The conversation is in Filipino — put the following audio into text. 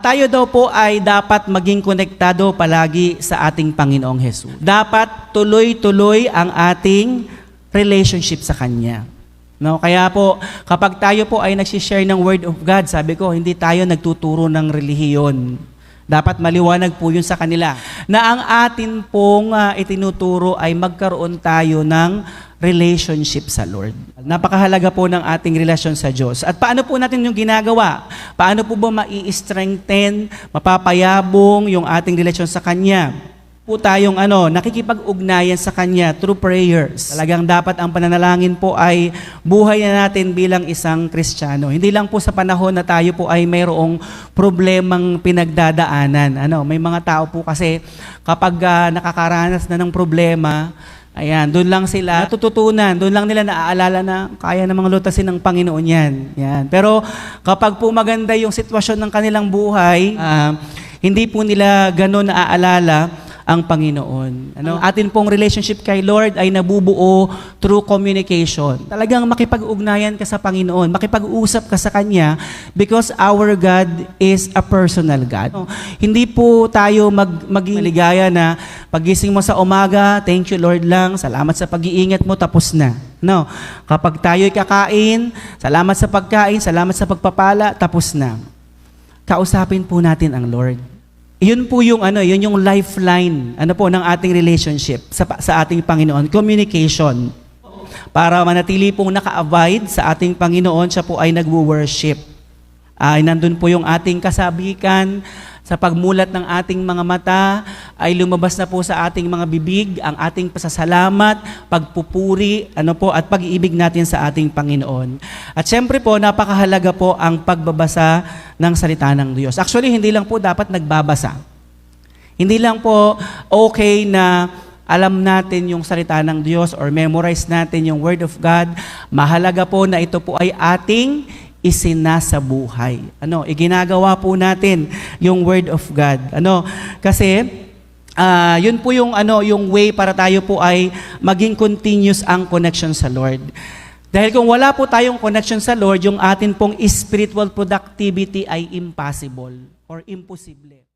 Tayo daw po ay dapat maging konektado palagi sa ating Panginoong Hesus. Dapat tuloy-tuloy ang ating relationship sa Kanya. No, kaya po, kapag tayo po ay nagsishare ng Word of God, sabi ko, hindi tayo nagtuturo ng relihiyon. Dapat maliwanag po yun sa kanila. Na ang atin pong itinuturo ay magkaroon tayo ng relationship sa Lord. Napakahalaga po ng ating relasyon sa Diyos. At paano po natin yung ginagawa? Paano po ba mai-strengthen, mapapayabong yung ating relasyon sa Kanya? Po tayong nakikipag-ugnayan sa Kanya through prayers. Talagang dapat ang pananalangin po ay buhay na natin bilang isang Kristiyano. Hindi lang po sa panahon na tayo po ay mayroong problemang pinagdadaanan. May mga tao po kasi kapag nakakaranas na ng problema, ayan, doon lang sila natututunan, doon lang nila naaalala na kaya namang lutasin ng Panginoon yan. Yan. Pero kapag po maganda yung sitwasyon ng kanilang buhay, hindi po nila gano'n naaalala ang Panginoon. Atin pong relationship kay Lord ay nabubuo through communication. Talagang makipag-ugnayan ka sa Panginoon, makipag-usap ka sa Kanya because our God is a personal God. Hindi po tayo maging maligaya na pagising mo sa umaga, thank you Lord lang, salamat sa pag-iingat mo, tapos na. No. Kapag tayo'y kakain, salamat sa pagkain, salamat sa pagpapala, tapos na. Kausapin po natin ang Lord. Yun po yung yun yung lifeline ng ating relationship sa ating Panginoon, communication. Para manatili pong naka-abide sa ating Panginoon, siya po ay nagwo-worship. Nandun po yung ating kasabikan, sa pagmulat ng ating mga mata, ay lumabas na po sa ating mga bibig ang ating pasasalamat, pagpupuri, at pag-iibig natin sa ating Panginoon. At syempre po, napakahalaga po ang pagbabasa ng salita ng Diyos. Actually, hindi lang po dapat nagbabasa. Hindi lang po okay na alam natin yung salita ng Diyos or memorize natin yung Word of God. Mahalaga po na ito po ay ating isinasabuhay. Iginagawa po natin yung Word of God. Kasi yun po yung yung way para tayo po ay maging continuous ang connection sa Lord. Dahil kung wala po tayong connection sa Lord, yung atin pong spiritual productivity ay impossible or imposible.